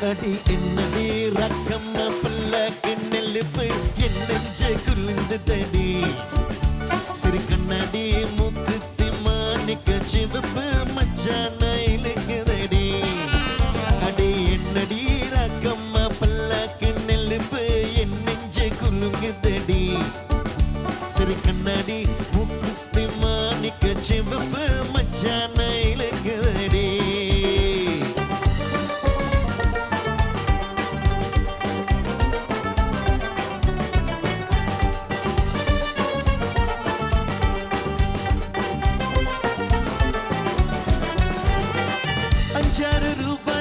அடி என்னடி ரக்கம்மா பல்லாக்கு நெல்லுப்பு என் நெஞ்ச குளிர்ந்ததடி சிறு கண்ணாடி மூக்குத்தி மாணிக்க சிவப்பு மச்சான இழுக்குதடி அடி என்னடி ரக்கம்மா பல்லாக்கு நெல்லுப்பு என் நெஞ்ச குலுங்குதடி சிறு கண்ணாடி மூக்குத்தி மாணிக்க சிவப்பு மச்சான இழுக்குதடி ₹5